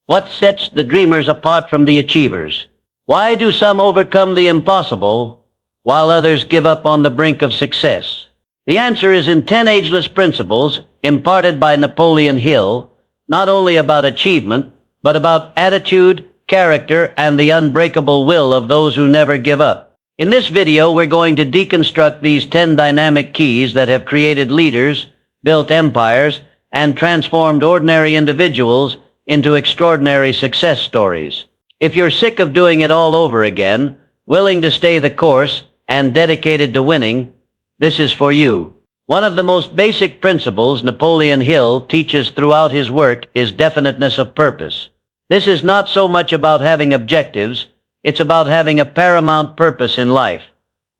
What sets the dreamers apart from the achievers? Why do some overcome the impossible while others give up on the brink of success? The answer is in 10 ageless principles imparted by Napoleon Hill, not only about achievement, but about attitude, character, and the unbreakable will of those who never give up. In this video, we're going to deconstruct these 10 dynamic keys that have created leaders, built empires, and transformed ordinary individuals into extraordinary success stories. If you're sick of doing it all over again, willing to stay the course, and dedicated to winning, this is for you. One of the most basic principles Napoleon Hill teaches throughout his work is definiteness of purpose. This is not so much about having objectives, it's about having a paramount purpose in life.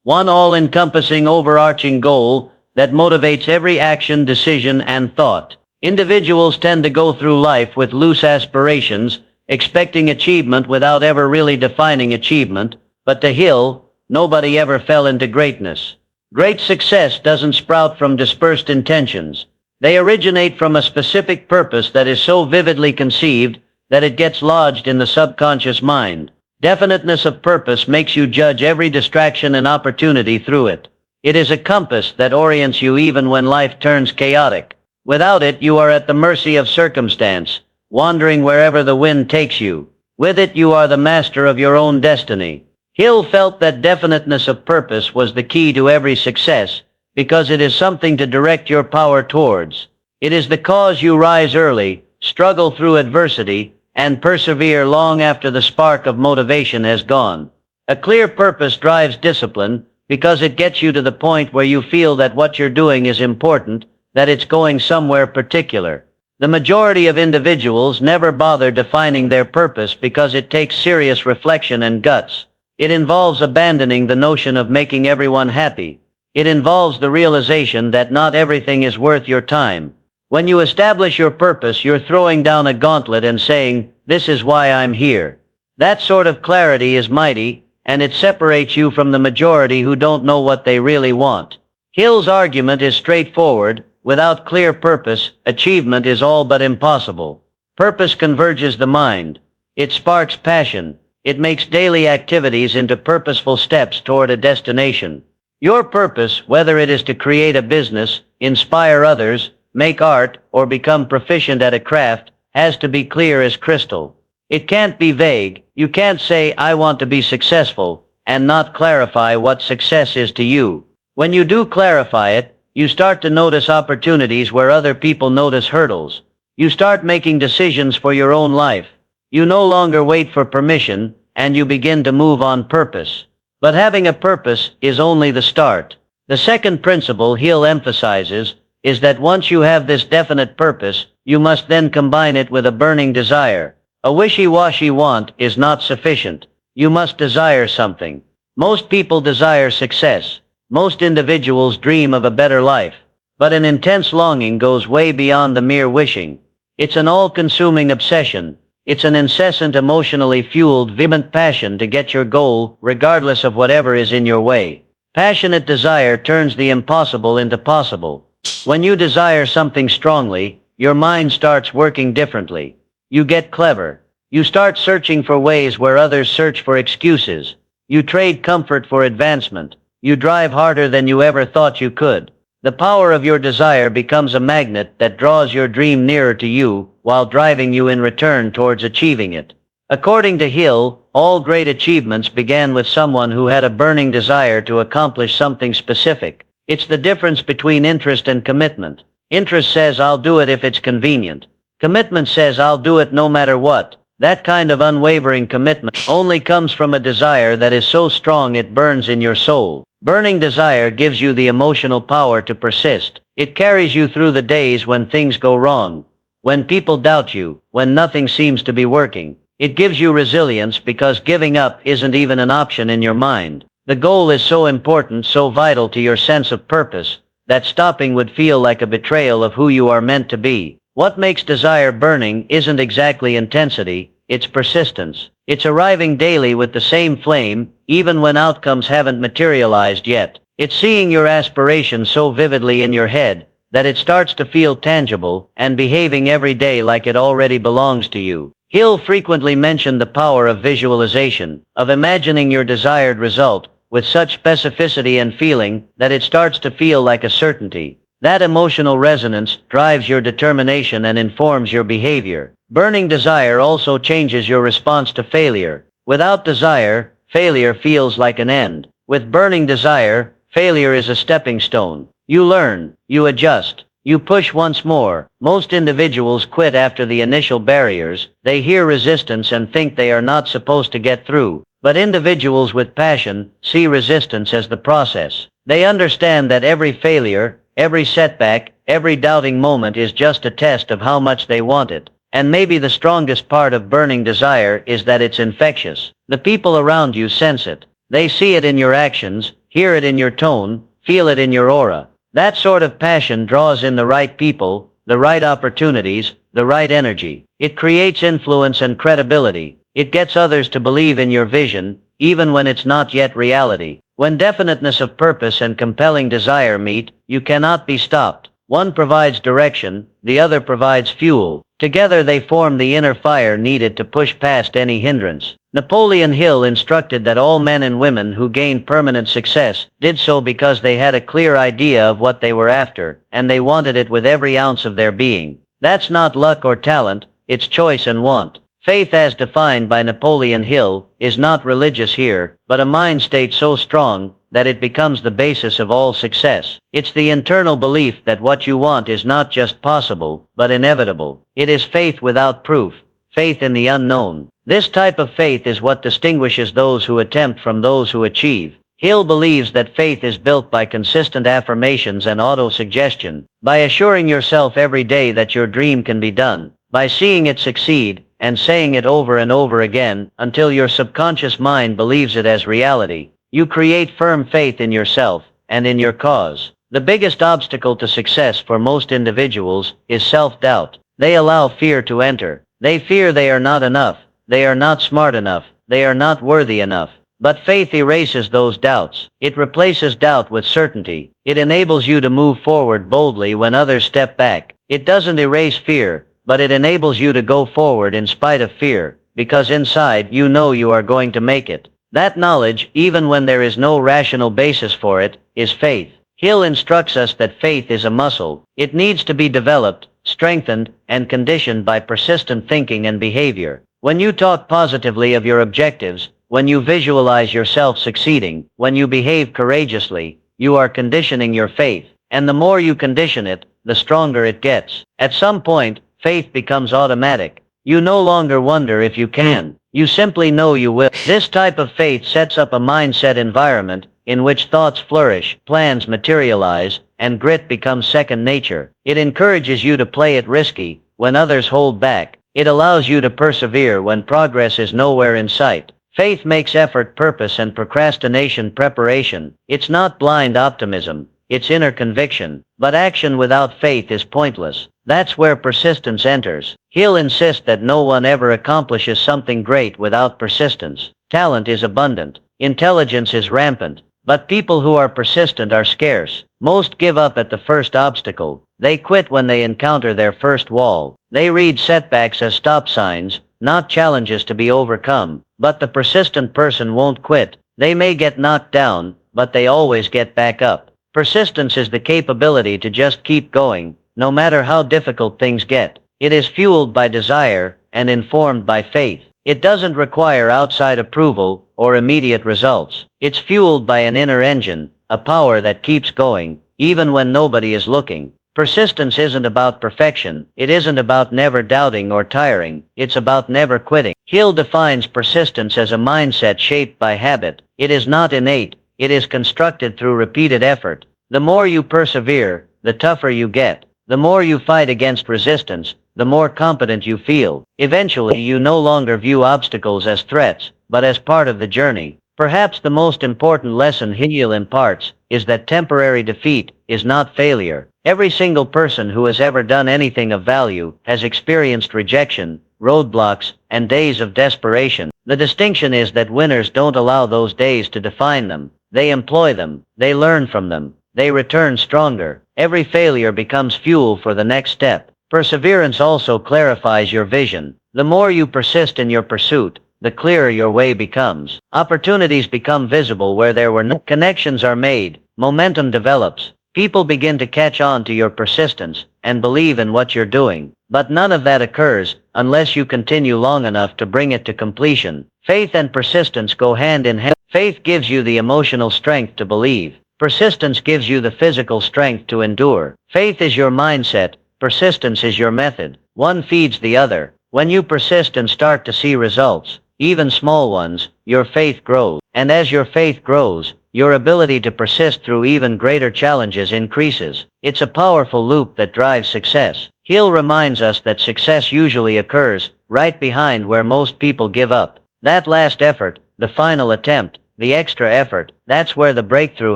One all-encompassing overarching goal that motivates every action, decision, and thought. Individuals tend to go through life with loose aspirations, expecting achievement without ever really defining achievement, but to Hill, nobody ever fell into greatness. Great success doesn't sprout from dispersed intentions. They originate from a specific purpose that is so vividly conceived that it gets lodged in the subconscious mind. Definiteness of purpose makes you judge every distraction and opportunity through it. It is a compass that orients you even when life turns chaotic. Without it, you are at the mercy of circumstance, wandering wherever the wind takes you. With it, you are the master of your own destiny. Hill felt that definiteness of purpose was the key to every success, because it is something to direct your power towards. It is the cause you rise early, struggle through adversity, and persevere long after the spark of motivation has gone. A clear purpose drives discipline, because it gets you to the point where you feel that what you're doing is important, that it's going somewhere particular. The majority of individuals never bother defining their purpose because it takes serious reflection and guts. It involves abandoning the notion of making everyone happy. It involves the realization that not everything is worth your time. When you establish your purpose, you're throwing down a gauntlet and saying, "This is why I'm here." That sort of clarity is mighty, and it separates you from the majority who don't know what they really want. Hill's argument is straightforward. Without clear purpose, achievement is all but impossible. Purpose converges the mind. It sparks passion. It makes daily activities into purposeful steps toward a destination. Your purpose, whether it is to create a business, inspire others, make art, or become proficient at a craft, has to be clear as crystal. It can't be vague. You can't say, "I want to be successful," and not clarify what success is to you. When you do clarify it, you start to notice opportunities where other people notice hurdles. You start making decisions for your own life. You no longer wait for permission, and you begin to move on purpose. But having a purpose is only the start. The second principle Hill emphasizes is that once you have this definite purpose, you must then combine it with a burning desire. A wishy-washy want is not sufficient. You must desire something. Most people desire success. Most individuals dream of a better life. But an intense longing goes way beyond the mere wishing. It's an all-consuming obsession. It's an incessant, emotionally fueled, vehement passion to get your goal, regardless of whatever is in your way. Passionate desire turns the impossible into possible. When you desire something strongly, your mind starts working differently. You get clever. You start searching for ways where others search for excuses. You trade comfort for advancement. You drive harder than you ever thought you could. The power of your desire becomes a magnet that draws your dream nearer to you while driving you in return towards achieving it. According to Hill, all great achievements began with someone who had a burning desire to accomplish something specific. It's the difference between interest and commitment. Interest says, "I'll do it if it's convenient." Commitment says, "I'll do it no matter what." That kind of unwavering commitment only comes from a desire that is so strong it burns in your soul. Burning desire gives you the emotional power to persist. It carries you through the days when things go wrong, when people doubt you, when nothing seems to be working. It gives you resilience because giving up isn't even an option in your mind. The goal is so important, so vital to your sense of purpose, that stopping would feel like a betrayal of who you are meant to be. What makes desire burning isn't exactly intensity, it's persistence. It's arriving daily with the same flame, even when outcomes haven't materialized yet. It's seeing your aspiration so vividly in your head that it starts to feel tangible and behaving every day like it already belongs to you. Hill frequently mentioned the power of visualization, of imagining your desired result, with such specificity and feeling that it starts to feel like a certainty. That emotional resonance drives your determination and informs your behavior. Burning desire also changes your response to failure. Without desire, failure feels like an end. With burning desire, failure is a stepping stone. You learn, you adjust, you push once more. Most individuals quit after the initial barriers. They hear resistance and think they are not supposed to get through. But individuals with passion see resistance as the process. They understand that every failure, every setback, every doubting moment is just a test of how much they want it. And maybe the strongest part of burning desire is that it's infectious. The people around you sense it. They see it in your actions, hear it in your tone, feel it in your aura. That sort of passion draws in the right people, the right opportunities, the right energy. It creates influence and credibility. It gets others to believe in your vision, even when it's not yet reality. When definiteness of purpose and compelling desire meet, you cannot be stopped. One provides direction, the other provides fuel. Together they form the inner fire needed to push past any hindrance. Napoleon Hill instructed that all men and women who gained permanent success did so because they had a clear idea of what they were after, and they wanted it with every ounce of their being. That's not luck or talent, it's choice and want. Faith, as defined by Napoleon Hill, is not religious here, but a mind state so strong that it becomes the basis of all success. It's the internal belief that what you want is not just possible, but inevitable. It is faith without proof, faith in the unknown. This type of faith is what distinguishes those who attempt from those who achieve. Hill believes that faith is built by consistent affirmations and auto-suggestion, by assuring yourself every day that your dream can be done, by seeing it succeed, and saying it over and over again until your subconscious mind believes it as reality. You create firm faith in yourself and in your cause. The biggest obstacle to success for most individuals is self-doubt. They allow fear to enter. They fear they are not enough, they are not smart enough, they are not worthy enough. But faith erases those doubts. It replaces doubt with certainty. It enables you to move forward boldly when others step back. It doesn't erase fear, but it enables you to go forward in spite of fear, because inside you know you are going to make it. That knowledge, even when there is no rational basis for it, is faith. Hill instructs us that faith is a muscle. It needs to be developed, strengthened, and conditioned by persistent thinking and behavior. When you talk positively of your objectives, when you visualize yourself succeeding, when you behave courageously, you are conditioning your faith. And the more you condition it, the stronger it gets. At some point, faith becomes automatic. You no longer wonder if you can. You simply know you will. This type of faith sets up a mindset environment in which thoughts flourish, plans materialize, and grit becomes second nature. It encourages you to play it risky when others hold back. It allows you to persevere when progress is nowhere in sight. Faith makes effort purpose and procrastination preparation. It's not blind optimism. It's inner conviction. But action without faith is pointless. That's where persistence enters. Hill insists that no one ever accomplishes something great without persistence. Talent is abundant. Intelligence is rampant. But people who are persistent are scarce. Most give up at the first obstacle. They quit when they encounter their first wall. They read setbacks as stop signs, not challenges to be overcome. But the persistent person won't quit. They may get knocked down, but they always get back up. Persistence is the capability to just keep going, no matter how difficult things get. It is fueled by desire and informed by faith. It doesn't require outside approval or immediate results. It's fueled by an inner engine, a power that keeps going, even when nobody is looking. Persistence isn't about perfection. It isn't about never doubting or tiring. It's about never quitting. Hill defines persistence as a mindset shaped by habit. It is not innate. It is constructed through repeated effort. The more you persevere, the tougher you get. The more you fight against resistance, the more competent you feel. Eventually, you no longer view obstacles as threats, but as part of the journey. Perhaps the most important lesson Hill imparts is that temporary defeat is not failure. Every single person who has ever done anything of value has experienced rejection, roadblocks, and days of desperation. The distinction is that winners don't allow those days to define them. They employ them. They learn from them. They return stronger. Every failure becomes fuel for the next step. Perseverance also clarifies your vision. The more you persist in your pursuit, the clearer your way becomes. Opportunities become visible where there were no connections are made, momentum develops. People begin to catch on to your persistence and believe in what you're doing. But none of that occurs unless you continue long enough to bring it to completion. Faith and persistence go hand in hand. Faith gives you the emotional strength to believe. Persistence gives you the physical strength to endure. Faith is your mindset. Persistence is your method. One feeds the other. When you persist and start to see results, even small ones, your faith grows. And as your faith grows, your ability to persist through even greater challenges increases. It's a powerful loop that drives success. Hill reminds us that success usually occurs right behind where most people give up. That last effort, the final attempt, the extra effort, that's where the breakthrough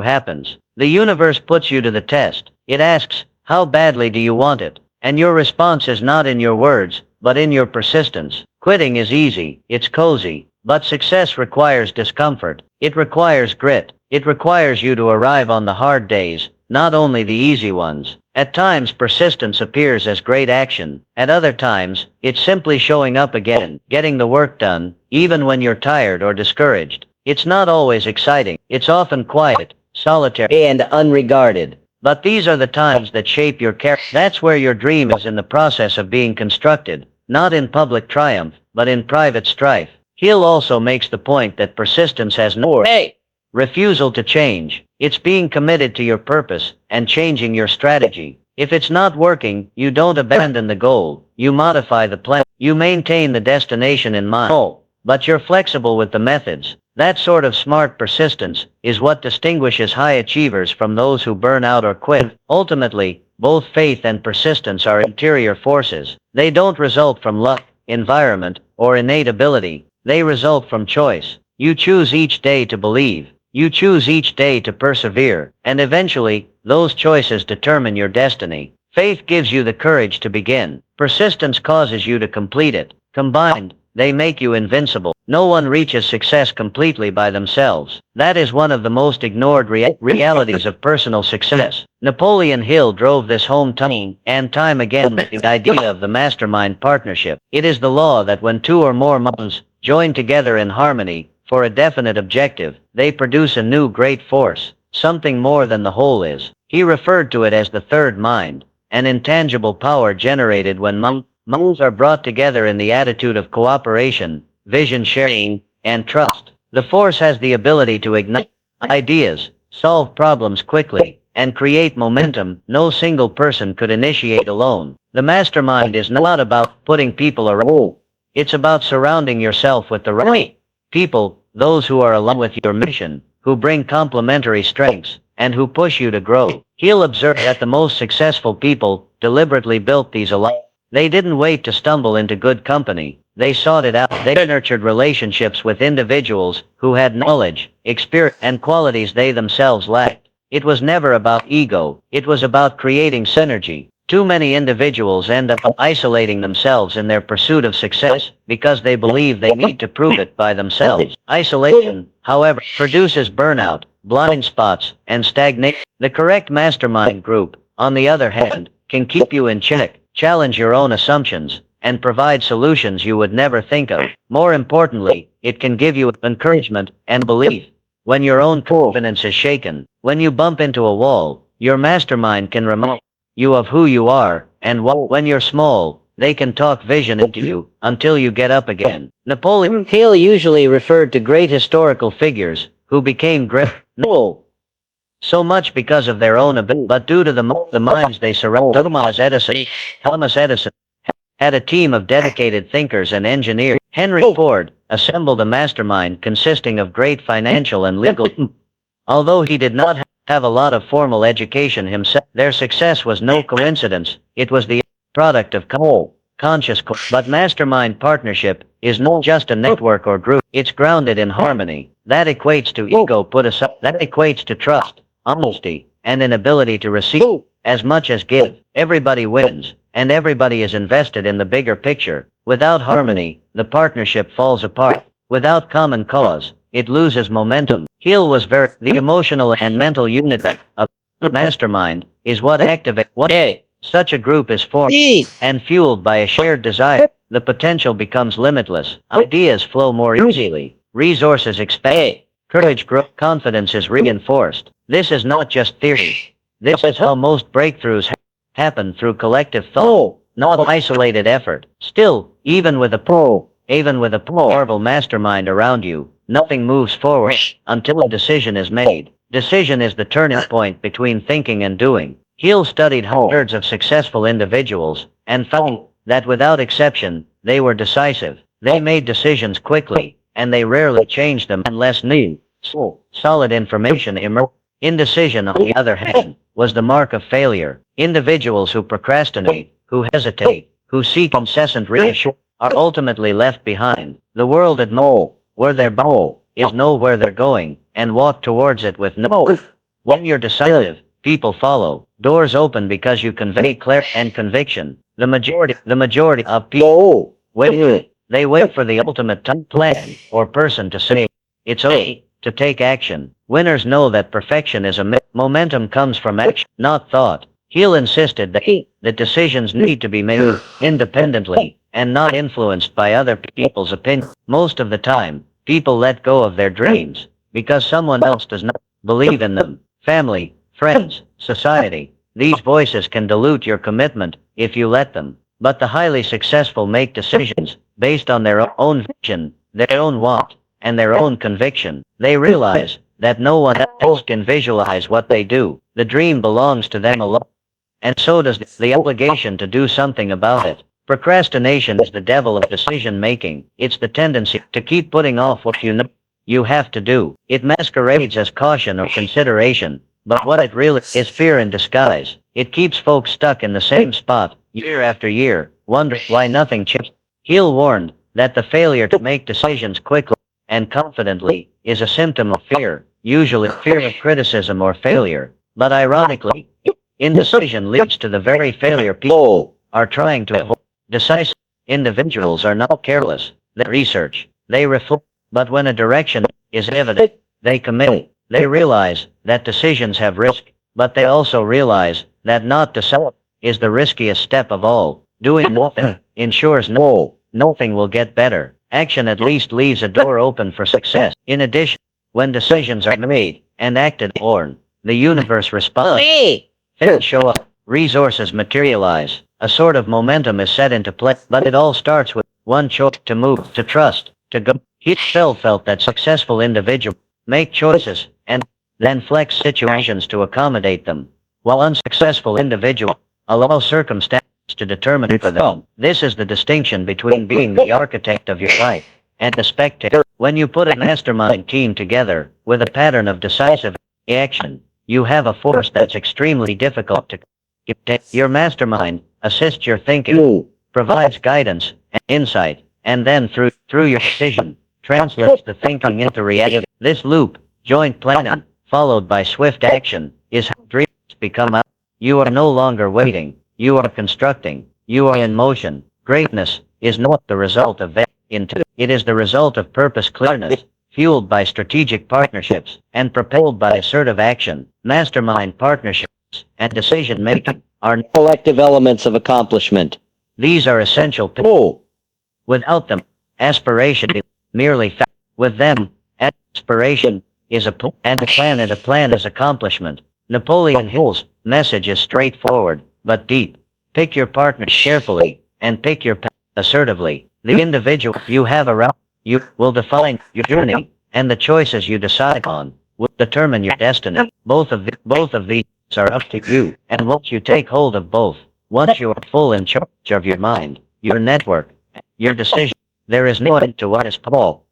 happens. The universe puts you to the test. It asks, how badly do you want it? And your response is not in your words, but in your persistence. Quitting is easy, it's cozy, but success requires discomfort. It requires grit. It requires you to arrive on the hard days, not only the easy ones. At times persistence appears as great action. At other times, it's simply showing up again, getting the work done, even when you're tired or discouraged. It's not always exciting. It's often quiet, solitary, and unregarded. But these are the times that shape your character. That's where your dream is in the process of being constructed, not in public triumph, but in private strife. Hill also makes the point that persistence has no refusal to change. It's being committed to your purpose and changing your strategy. If it's not working, you don't abandon the goal. You modify the plan. You maintain the destination in mind. But you're flexible with the methods. That sort of smart persistence is what distinguishes high achievers from those who burn out or quit. Ultimately, both faith and persistence are interior forces. They don't result from luck, environment, or innate ability. They result from choice. You choose each day to believe. You choose each day to persevere. And eventually, those choices determine your destiny. Faith gives you the courage to begin. Persistence causes you to complete it. Combined, they make you invincible. No one reaches success completely by themselves. That is one of the most ignored realities of personal success. Napoleon Hill drove this home time and time again with the idea of the mastermind partnership. It is the law that when two or more minds join together in harmony for a definite objective, they produce a new great force, something more than the whole is. He referred to it as the third mind, an intangible power generated when minds are brought together in the attitude of cooperation, vision sharing, and trust. The force has the ability to ignite ideas, solve problems quickly, and create momentum no single person could initiate alone. The mastermind is not about putting people around. It's about surrounding yourself with the right people, those who are aligned with your mission, who bring complementary strengths, and who push you to grow. He'll observe that the most successful people deliberately built these alliances. They didn't wait to stumble into good company. They sought it out. They nurtured relationships with individuals who had knowledge, experience, and qualities they themselves lacked. It was never about ego. It was about creating synergy. Too many individuals end up isolating themselves in their pursuit of success because they believe they need to prove it by themselves. Isolation, however, produces burnout, blind spots, and stagnation. The correct mastermind group, on the other hand, can keep you in check, challenge your own assumptions, and provide solutions you would never think of. More importantly, it can give you encouragement and belief when your own confidence is shaken. When you bump into a wall, your mastermind can remind you of who you are, and when you're small, they can talk vision into you until you get up again. Napoleon Hill usually referred to great historical figures who became great, so much because of their own ability, but due to the minds they surrounded. Thomas Edison had a team of dedicated thinkers and engineers. Henry Ford assembled a mastermind consisting of great financial and legal. Although he did not have a lot of formal education himself, their success was no coincidence. It was the product of conscious. But mastermind partnership is not just a network or group. It's grounded in harmony. That equates to ego put aside. That equates to trust, honesty, and an ability to receive as much as give. Everybody wins, and everybody is invested in the bigger picture. Without harmony, the partnership falls apart. Without common cause, it loses momentum. Hill was the emotional and mental unit of the mastermind is what activates Such a group is formed and fueled by a shared desire. The potential becomes limitless. Ideas flow more easily. Resources expand. Courage grows. Confidence is reinforced. This is not just theory. This is how most breakthroughs happen through collective thought, not isolated effort. Still, even with a powerful mastermind around you, nothing moves forward until a decision is made. Decision is the turning point between thinking and doing. Hill studied hundreds of successful individuals and found that without exception, they were decisive. They made decisions quickly, and they rarely changed them unless new, solid information emerged. Indecision, on the other hand, was the mark of failure. Individuals who procrastinate, who hesitate, who seek incessant reassurance are ultimately left behind. The world at where their goal is know where they're going and walk towards it with no. When you're decisive, people follow. Doors open because you convey clarity and conviction. The majority of people wait. They wait for the ultimate plan or person to say it's okay to take action. Winners know that perfection is a myth. Momentum comes from action, not thought. Hill insisted that decisions need to be made independently and not influenced by other people's opinions. Most of the time, people let go of their dreams because someone else does not believe in them. Family, friends, society. These voices can dilute your commitment if you let them. But the highly successful make decisions based on their own vision, their own want, and their own conviction. They realize that no one else can visualize what they do. The dream belongs to them alone, and so does the obligation to do something about it. Procrastination is the devil of decision making. It's the tendency to keep putting off what you know you have to do. It masquerades as caution or consideration, but what it really is fear in disguise. It keeps folks stuck in the same spot year after year, wondering why nothing changes. Hill warned that the failure to make decisions quickly and confidently is a symptom of fear, usually fear of criticism or failure. But ironically, indecision leads to the very failure people are trying to avoid. Decisive individuals are not careless. They research, they reflect, but when a direction is evident, they commit. They realize that decisions have risk, but they also realize that not to sell is the riskiest step of all. Doing nothing ensures nothing will get better. Action at least leaves a door open for success. In addition, when decisions are made and acted on, the universe responds. Things show up, resources materialize, a sort of momentum is set into play, but it all starts with one choice: to move, to trust, to go. Hill felt that successful individuals make choices and then flex situations to accommodate them, while unsuccessful individuals allow circumstances to determine for them. This is the distinction between being the architect of your life and the spectator. When you put a mastermind team together with a pattern of decisive action, you have a force that's extremely difficult to get. Your mastermind assists your thinking, provides guidance and insight, and then through your decision, translates the thinking into reality. This loop, joint planning, followed by swift action, is how dreams become out. You are no longer waiting. You are constructing. You are in motion. Greatness is not the result of intent. It is the result of purpose clearness, fueled by strategic partnerships and propelled by assertive action. Mastermind partnerships and decision making are collective elements of accomplishment. These are essential. Without them, aspiration is merely fact. With them, aspiration is a plan, and a plan is accomplishment. Napoleon Hill's message is straightforward but deep. Pick your partner carefully and pick your path assertively. The individual you have around you will define your journey, and the choices you decide on will determine your destiny. Both of these are up to you, and once you take hold of both, once you are full in charge of your mind, your network, your decision, there is no end to what is Paul.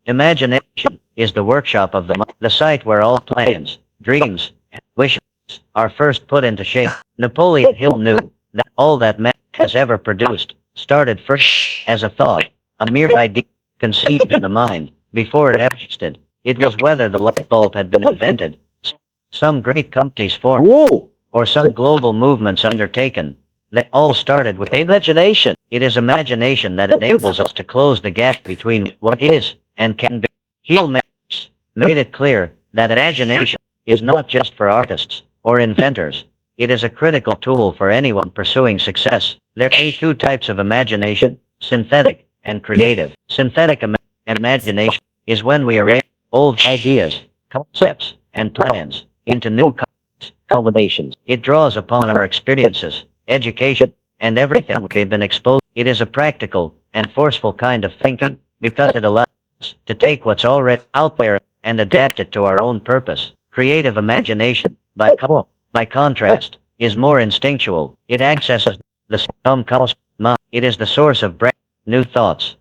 Imagination is the workshop of the mind, the site where all plans, dreams, and wishes are first put into shape. Napoleon Hill knew that all that man has ever produced started first as a thought, a mere idea conceived in the mind before it existed. It was whether the light bulb had been invented, some great companies formed, or some global movements undertaken. They all started with imagination. It is imagination that enables us to close the gap between what is and can be. Hill made it clear that imagination is not just for artists or inventors. It is a critical tool for anyone pursuing success. There are two types of imagination, synthetic and creative. Synthetic imagination is when we arrange old ideas, concepts, and plans into new culminations. It draws upon our experiences, education, and everything we've been exposed. It is a practical and forceful kind of thinking because it allows us to take what's already out there and adapt it to our own purpose. Creative imagination, by contrast, is more instinctual. It accesses the subconscious mind. It is the source of brand new thoughts,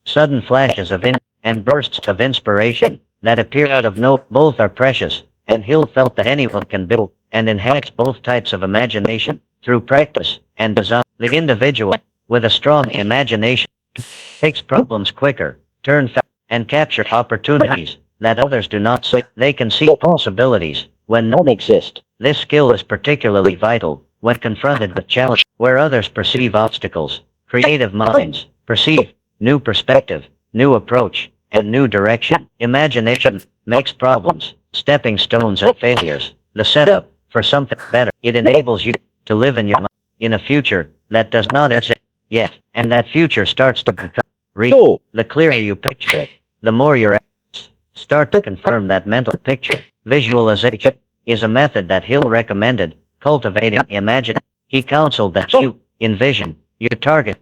sudden flashes of and bursts of inspiration that appear out of no. Both are precious, and Hill felt that anyone can build and enhance both types of imagination through practice and design. The individual with a strong imagination takes problems quicker, turn fast, and capture opportunities that others do not see. They can see possibilities when none exist. This skill is particularly vital when confronted with challenges where others perceive obstacles. Creative minds perceive new perspective, new approach, and new direction. Imagination makes problems, stepping stones, and failures the setup for something better. It enables you to live in your mind in a future that does not exist yet, and that future starts to become real. The clearer you picture it, the more your actions start to confirm that mental picture. Visualization is a method that Hill recommended. Cultivating imagination. He counseled that you envision your target,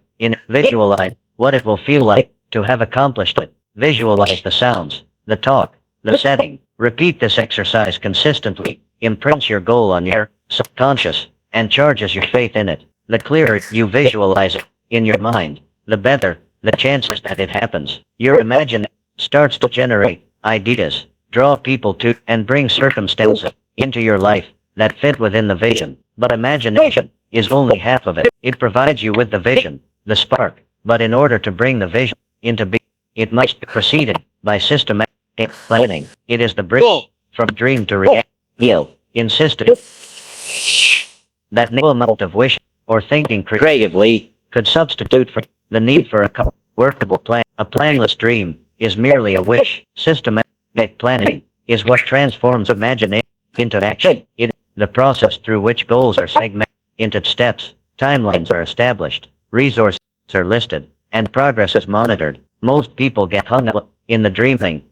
visualize what it will feel like to have accomplished it. Visualize the sounds, the talk, the setting. Repeat this exercise consistently. Imprints your goal on your subconscious and charges your faith in it. The clearer you visualize it in your mind, the better the chances that it happens. Your imagination starts to generate ideas, draw people to, and bring circumstances into your life that fit within the vision. But imagination is only half of it. It provides you with the vision, the spark. But in order to bring the vision into being, it must be preceded by systematic planning. It is the bridge from dream to reality. Hill insisted that no amount of wishing or thinking creatively could substitute for the need for a workable plan. A planless dream is merely a wish. Systematic planning is what transforms imagination into action. It is the process through which goals are segmented into steps, timelines are established, resources are listed, and progress is monitored. Most people get hung up in the dreaming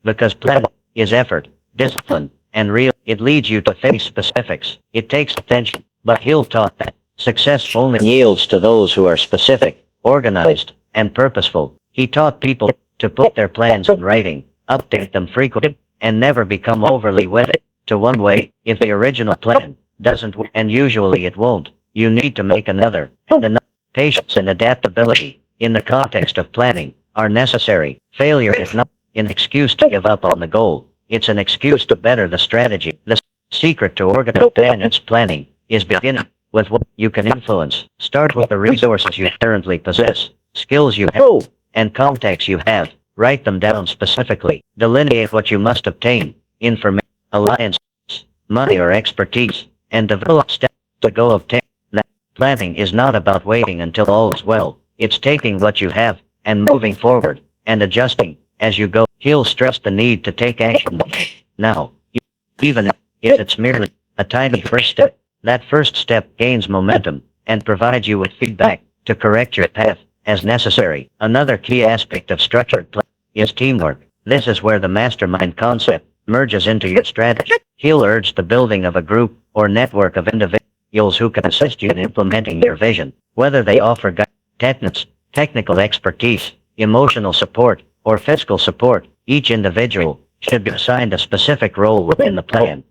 because planning is effort, discipline, and real. It leads you to face specifics. It takes attention. But Hill taught that success only yields to those who are specific, organized, and purposeful. He taught people to put their plans in writing, update them frequently, and never become overly wedded to one way. If the original plan doesn't work, and usually it won't, you need to make another. Patience and adaptability in the context of planning are necessary. Failure is not an excuse to give up on the goal. It's an excuse to better the strategy. The secret to organized planning is beginning with what you can influence. Start with the resources you currently possess, skills you have, and contacts you have. Write them down specifically. Delineate what you must obtain, information, alliances, money or expertise, and develop steps to go obtain that. Planning is not about waiting until all is well. It's taking what you have and moving forward and adjusting as you go. He'll stress the need to take action now, even if it's merely a tiny first step. That first step gains momentum and provides you with feedback to correct your path as necessary. Another key aspect of structured planning is teamwork. This is where the mastermind concept merges into your strategy. He'll urge the building of a group or network of individuals who can assist you in implementing your vision, whether they offer guidance, technical expertise, emotional support, or fiscal support. Each individual should be assigned a specific role within the plan.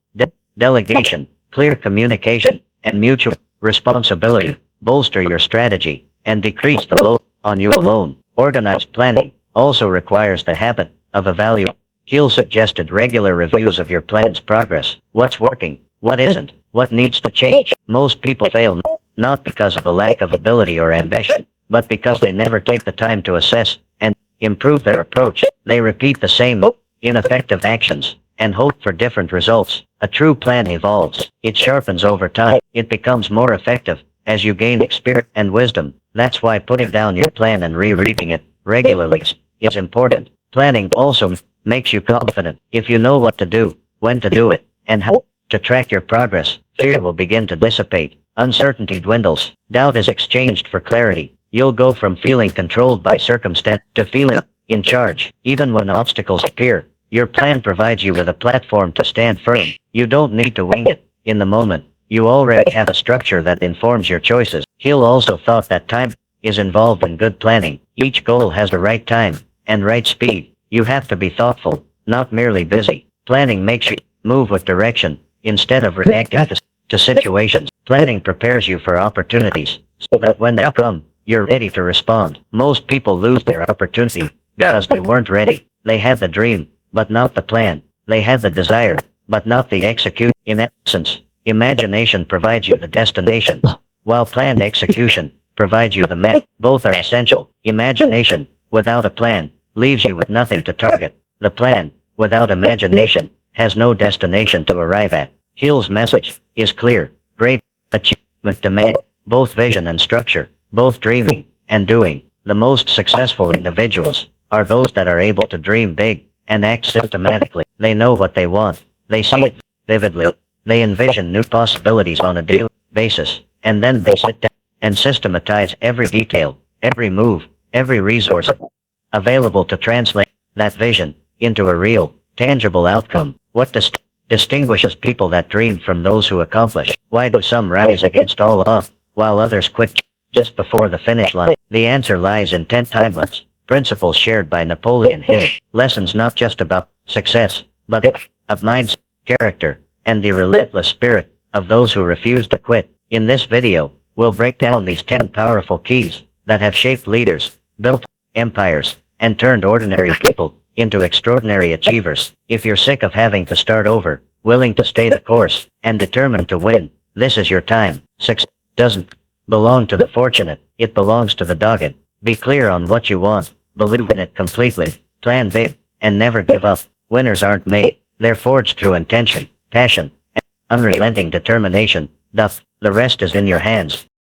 Delegation, clear communication, and mutual responsibility bolster your strategy and decrease the load on you alone. Organized planning also requires the habit of evaluating. Hill suggested regular reviews of your plan's progress. What's working? What isn't? What needs to change? Most people fail not because of a lack of ability or ambition, but because they never take the time to assess and improve their approach. They repeat the same ineffective actions and hope for different results. A true plan evolves. It sharpens over time. It becomes more effective as you gain experience and wisdom. That's why putting down your plan and rereading it regularly is important. Planning also makes you confident. If you know what to do, when to do it, and how to track your progress. Fear will begin to dissipate. Uncertainty dwindles. Doubt is exchanged for clarity. You'll go from feeling controlled by circumstance to feeling in charge. Even when obstacles appear, your plan provides you with a platform to stand firm. You don't need to wing it. In the moment, you already have a structure that informs your choices. Hill also thought that time is involved in good planning. Each goal has the right time and right speed. You have to be thoughtful, not merely busy. Planning makes you move with direction instead of reacting to situations. Planning prepares you for opportunities so that when they come, you're ready to respond. Most people lose their opportunity because they weren't ready. They had the dream, but not the plan. They had the desire, but not the execution. In essence, imagination provides you the destination, while planned execution provides you the method. Both are essential. Imagination, without a plan, leaves you with nothing to target. The plan, without imagination, has no destination to arrive at. Hill's message is clear. Great achievement demand both vision and structure, both dreaming and doing. The most successful individuals are those that are able to dream big and act systematically. They know what they want. They see it vividly. They envision new possibilities on a daily basis, and then they sit down and systematize every detail, every move, every resource available to translate that vision into a real, tangible outcome. What distinguishes people that dream from those who accomplish? Why do some rise against all odds, while others quit just before the finish line? The answer lies in 10 timeless principles shared by Napoleon Hill. Lessons not just about success, but of mindset, character, and the relentless spirit of those who refuse to quit. In this video, we'll break down these 10 powerful keys that have shaped leaders, built empires, and turned ordinary people into extraordinary achievers. If you're sick of having to start over, willing to stay the course, and determined to win, this is your time. Success doesn't belong to the fortunate, it belongs to the dogged. Be clear on what you want, believe in it completely, plan big, and never give up. Winners aren't made, they're forged through intention, passion, and unrelenting determination. The rest is in your hands.